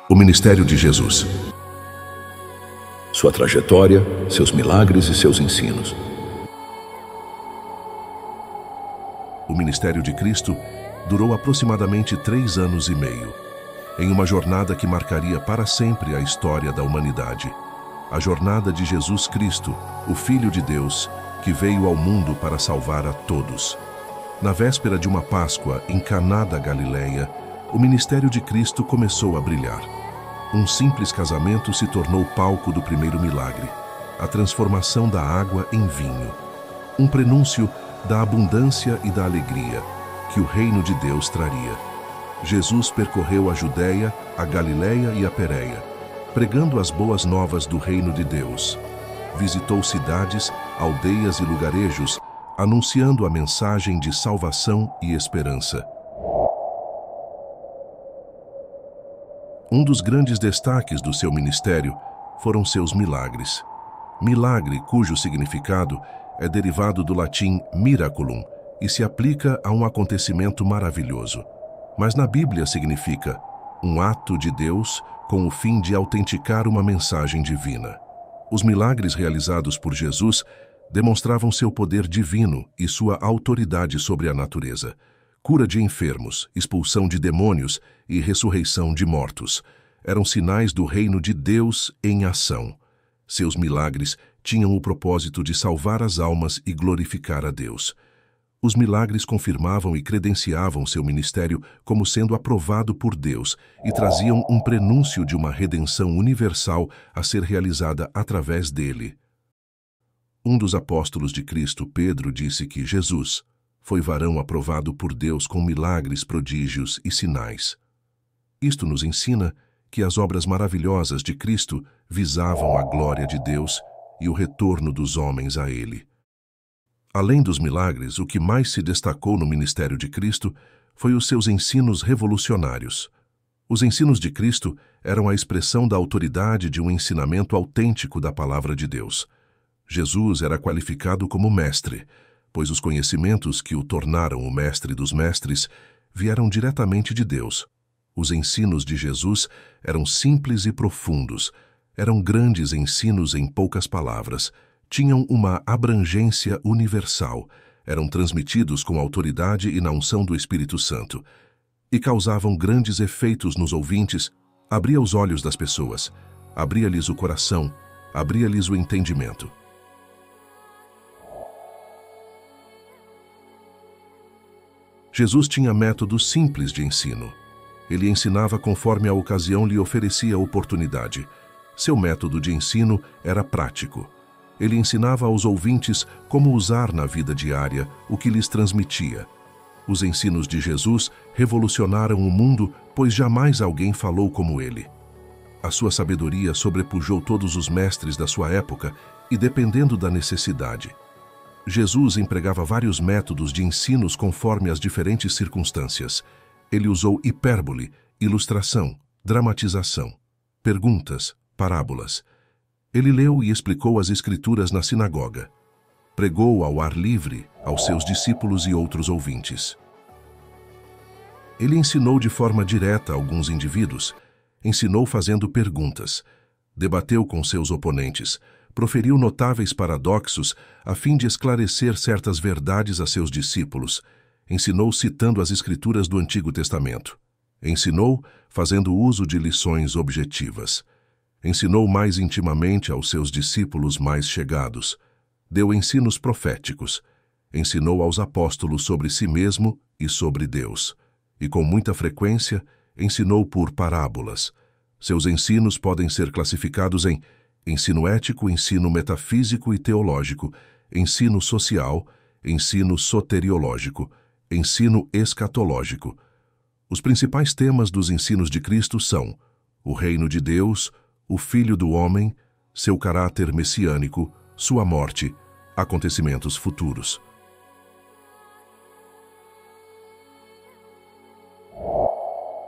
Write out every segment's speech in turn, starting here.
O ministério de Jesus. Sua trajetória, seus milagres e seus ensinos. O ministério de Cristo durou aproximadamente 3 anos e meio, em uma jornada que marcaria para sempre a história da humanidade. A jornada de Jesus Cristo, o Filho de Deus, que veio ao mundo para salvar a todos. Na véspera de uma Páscoa em Caná da Galileia, o ministério de Cristo começou a brilhar. Um simples casamento se tornou palco do primeiro milagre, a transformação da água em vinho. Um prenúncio da abundância e da alegria que o reino de Deus traria. Jesus percorreu a Judéia, a Galileia e a Pérea, pregando as boas novas do reino de Deus. Visitou cidades, aldeias e lugarejos, anunciando a mensagem de salvação e esperança. Um dos grandes destaques do seu ministério foram seus milagres. Milagre, cujo significado é derivado do latim miraculum e se aplica a um acontecimento maravilhoso. Mas na Bíblia significa um ato de Deus com o fim de autenticar uma mensagem divina. Os milagres realizados por Jesus demonstravam seu poder divino e sua autoridade sobre a natureza. Cura de enfermos, expulsão de demônios e ressurreição de mortos eram sinais do reino de Deus em ação. Seus milagres tinham o propósito de salvar as almas e glorificar a Deus. Os milagres confirmavam e credenciavam seu ministério como sendo aprovado por Deus e traziam um prenúncio de uma redenção universal a ser realizada através dele. Um dos apóstolos de Cristo, Pedro, disse que Jesus foi varão aprovado por Deus com milagres, prodígios e sinais. Isto nos ensina que as obras maravilhosas de Cristo visavam a glória de Deus e o retorno dos homens a Ele. Além dos milagres, o que mais se destacou no ministério de Cristo foi os seus ensinos revolucionários. Os ensinos de Cristo eram a expressão da autoridade de um ensinamento autêntico da palavra de Deus. Jesus era qualificado como mestre, pois os conhecimentos que o tornaram o mestre dos mestres vieram diretamente de Deus. Os ensinos de Jesus eram simples e profundos, eram grandes ensinos em poucas palavras, tinham uma abrangência universal, eram transmitidos com autoridade e na unção do Espírito Santo, e causavam grandes efeitos nos ouvintes, abria os olhos das pessoas, abria-lhes o coração, abria-lhes o entendimento. Jesus tinha métodos simples de ensino. Ele ensinava conforme a ocasião lhe oferecia oportunidade. Seu método de ensino era prático. Ele ensinava aos ouvintes como usar na vida diária o que lhes transmitia. Os ensinos de Jesus revolucionaram o mundo, pois jamais alguém falou como ele. A sua sabedoria sobrepujou todos os mestres da sua época e dependendo da necessidade. Jesus empregava vários métodos de ensinos conforme as diferentes circunstâncias. Ele usou hipérbole, ilustração, dramatização, perguntas, parábolas. Ele leu e explicou as Escrituras na sinagoga. Pregou ao ar livre aos seus discípulos e outros ouvintes. Ele ensinou de forma direta a alguns indivíduos, ensinou fazendo perguntas, debateu com seus oponentes, proferiu notáveis paradoxos a fim de esclarecer certas verdades a seus discípulos, ensinou citando as Escrituras do Antigo Testamento, ensinou fazendo uso de lições objetivas, ensinou mais intimamente aos seus discípulos mais chegados, deu ensinos proféticos, ensinou aos apóstolos sobre si mesmo e sobre Deus, e com muita frequência ensinou por parábolas. Seus ensinos podem ser classificados em ensino ético, ensino metafísico e teológico, ensino social, ensino soteriológico, ensino escatológico. Os principais temas dos ensinos de Cristo são o reino de Deus, o Filho do Homem, seu caráter messiânico, sua morte, acontecimentos futuros.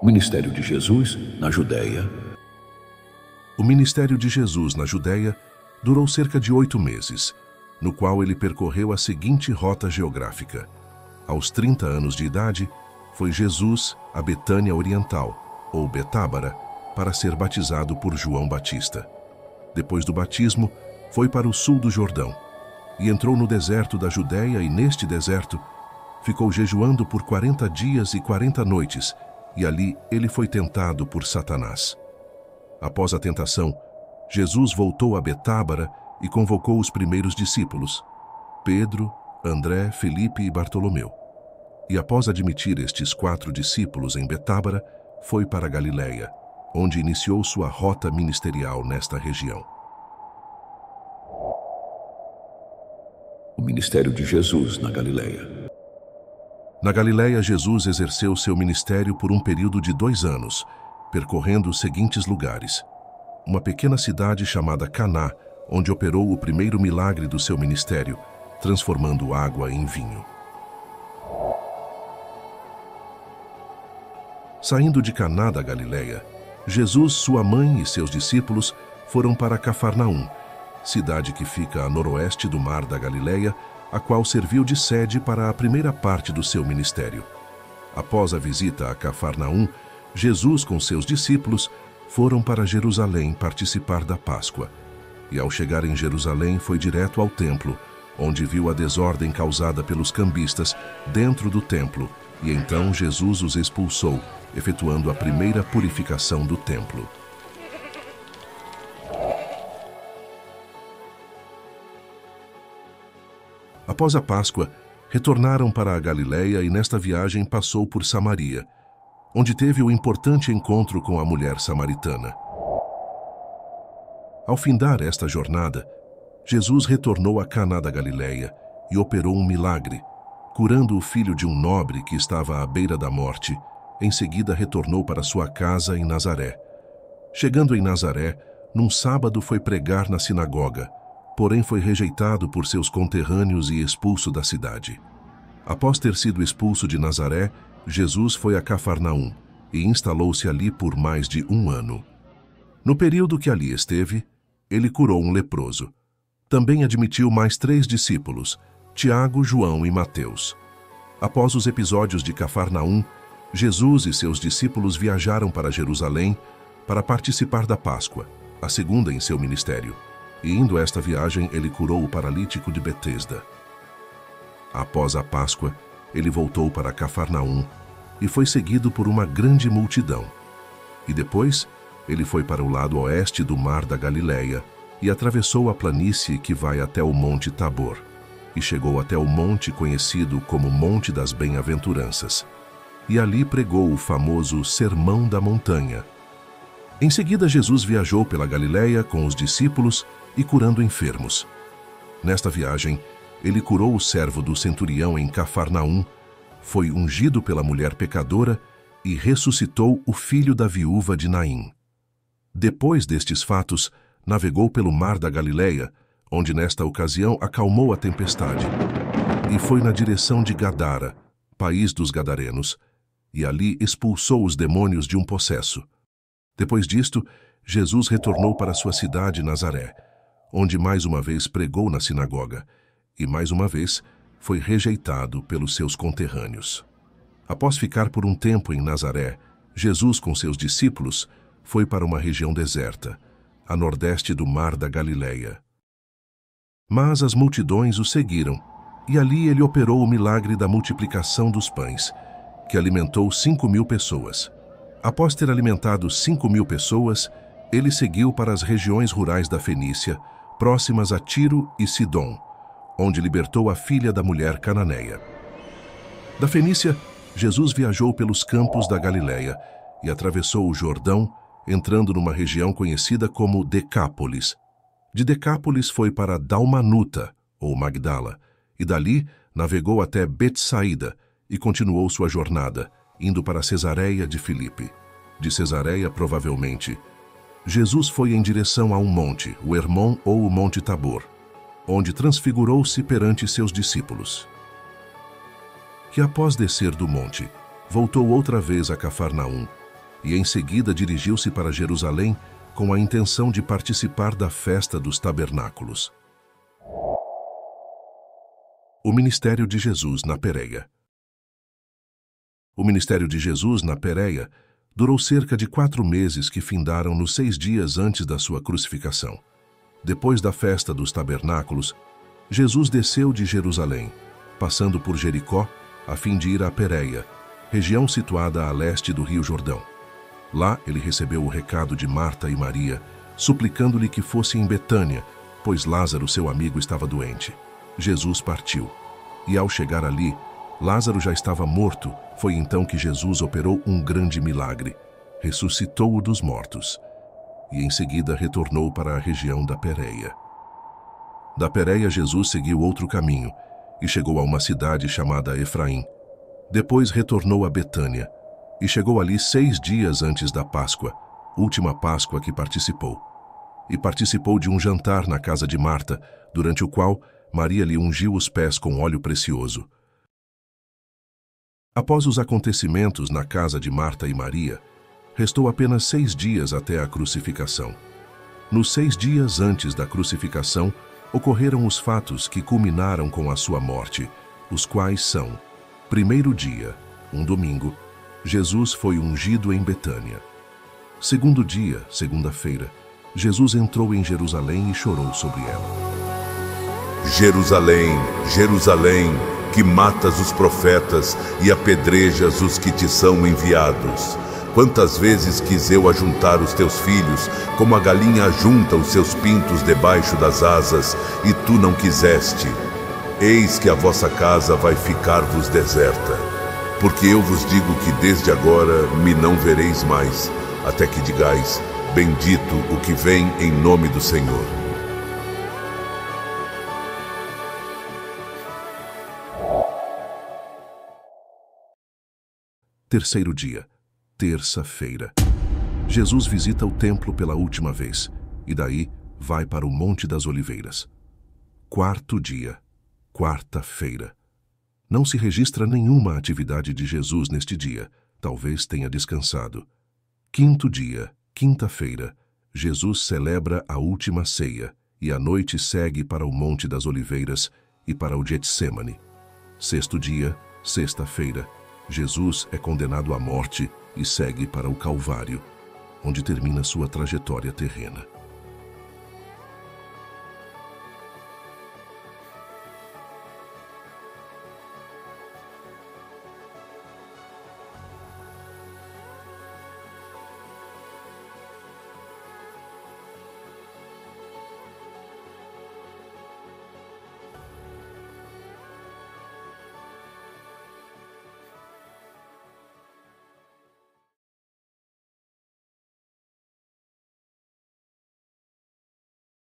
Ministério de Jesus na Judéia. O ministério de Jesus na Judéia durou cerca de 8 meses, no qual ele percorreu a seguinte rota geográfica. Aos 30 anos de idade, foi Jesus a Betânia Oriental, ou Betábara, para ser batizado por João Batista. Depois do batismo, foi para o sul do Jordão e entrou no deserto da Judéia, e neste deserto ficou jejuando por 40 dias e 40 noites, e ali ele foi tentado por Satanás. Após a tentação, Jesus voltou a Betábara e convocou os primeiros discípulos, Pedro, André, Felipe e Bartolomeu. E após admitir estes 4 discípulos em Betábara, foi para Galiléia, onde iniciou sua rota ministerial nesta região. O ministério de Jesus na Galiléia. Na Galiléia, Jesus exerceu seu ministério por um período de 2 anos, percorrendo os seguintes lugares: uma pequena cidade chamada Caná, onde operou o primeiro milagre do seu ministério, transformando água em vinho. Saindo de Caná da Galiléia, Jesus, sua mãe e seus discípulos foram para Cafarnaum, cidade que fica a noroeste do Mar da Galiléia, a qual serviu de sede para a primeira parte do seu ministério. Após a visita a Cafarnaum, Jesus com seus discípulos foram para Jerusalém participar da Páscoa. E ao chegar em Jerusalém, foi direto ao templo, onde viu a desordem causada pelos cambistas dentro do templo, e então Jesus os expulsou, efetuando a primeira purificação do templo. Após a Páscoa, retornaram para a Galiléia e nesta viagem passou por Samaria, onde teve o importante encontro com a mulher samaritana. Ao findar esta jornada, Jesus retornou a Caná da Galiléia e operou um milagre, curando o filho de um nobre que estava à beira da morte. Em seguida retornou para sua casa em Nazaré. Chegando em Nazaré, num sábado foi pregar na sinagoga, porém foi rejeitado por seus conterrâneos e expulso da cidade. Após ter sido expulso de Nazaré, Jesus foi a Cafarnaum e instalou-se ali por mais de 1 ano. No período que ali esteve, ele curou um leproso. Também admitiu mais 3 discípulos, Tiago, João e Mateus. Após os episódios de Cafarnaum, Jesus e seus discípulos viajaram para Jerusalém para participar da Páscoa, a segunda em seu ministério. E indo a esta viagem, ele curou o paralítico de Betesda. Após a Páscoa, ele voltou para Cafarnaum e foi seguido por uma grande multidão. E depois, ele foi para o lado oeste do Mar da Galiléia e atravessou a planície que vai até o Monte Tabor, e chegou até o monte conhecido como Monte das Bem-aventuranças. E ali pregou o famoso Sermão da Montanha. Em seguida, Jesus viajou pela Galiléia com os discípulos e curando enfermos. Nesta viagem, ele curou o servo do centurião em Cafarnaum, foi ungido pela mulher pecadora e ressuscitou o filho da viúva de Naim. Depois destes fatos, navegou pelo Mar da Galiléia, onde nesta ocasião acalmou a tempestade, e foi na direção de Gadara, país dos Gadarenos, e ali expulsou os demônios de um possesso. Depois disto, Jesus retornou para sua cidade Nazaré, onde mais uma vez pregou na sinagoga, e mais uma vez foi rejeitado pelos seus conterrâneos. Após ficar por um tempo em Nazaré, Jesus com seus discípulos foi para uma região deserta, a nordeste do Mar da Galiléia. Mas as multidões o seguiram, e ali ele operou o milagre da multiplicação dos pães, que alimentou 5.000 pessoas. Após ter alimentado 5.000 pessoas, ele seguiu para as regiões rurais da Fenícia, próximas a Tiro e Sidom, onde libertou a filha da mulher cananeia. Da Fenícia, Jesus viajou pelos campos da Galiléia e atravessou o Jordão, entrando numa região conhecida como Decápolis. De Decápolis foi para Dalmanuta, ou Magdala, e dali navegou até Betsaída e continuou sua jornada, indo para Cesareia de Filipe. De Cesareia, provavelmente, Jesus foi em direção a um monte, o Hermon ou o Monte Tabor, onde transfigurou-se perante seus discípulos. Que após descer do monte, voltou outra vez a Cafarnaum, e em seguida dirigiu-se para Jerusalém com a intenção de participar da festa dos tabernáculos. O ministério de Jesus na Pérea. O ministério de Jesus na Pérea Durou cerca de 4 meses, que findaram nos 6 dias antes da sua crucificação. Depois da festa dos tabernáculos, Jesus desceu de Jerusalém, passando por Jericó, a fim de ir a Pérea, região situada a leste do Rio Jordão. Lá ele recebeu o recado de Marta e Maria, suplicando-lhe que fosse em Betânia, pois Lázaro, seu amigo, estava doente. Jesus partiu, e ao chegar ali, Lázaro já estava morto. Foi então que Jesus operou um grande milagre. Ressuscitou-o dos mortos, e em seguida retornou para a região da Pérea. Da Pérea, Jesus seguiu outro caminho, e chegou a uma cidade chamada Efraim. Depois retornou a Betânia, e chegou ali 6 dias antes da Páscoa, última Páscoa que participou. E participou de um jantar na casa de Marta, durante o qual Maria lhe ungiu os pés com óleo precioso. Após os acontecimentos na casa de Marta e Maria, restou apenas 6 dias até a crucificação. Nos 6 dias antes da crucificação, ocorreram os fatos que culminaram com a sua morte, os quais são: primeiro dia, um domingo, Jesus foi ungido em Betânia. Segundo dia, segunda-feira, Jesus entrou em Jerusalém e chorou sobre ela. Jerusalém, Jerusalém, que matas os profetas e apedrejas os que te são enviados. Quantas vezes quis eu ajuntar os teus filhos, como a galinha ajunta os seus pintos debaixo das asas, e tu não quiseste. Eis que a vossa casa vai ficar-vos deserta. Porque eu vos digo que desde agora me não vereis mais, até que digais: bendito o que vem em nome do Senhor. Terceiro dia, terça-feira. Jesus visita o templo pela última vez, e daí vai para o Monte das Oliveiras. Quarto dia, quarta-feira. Não se registra nenhuma atividade de Jesus neste dia, talvez tenha descansado. Quinto dia, quinta-feira, Jesus celebra a última ceia, e à noite segue para o Monte das Oliveiras e para o Getsêmani. Sexto dia, sexta-feira, Jesus é condenado à morte e segue para o Calvário, onde termina sua trajetória terrena.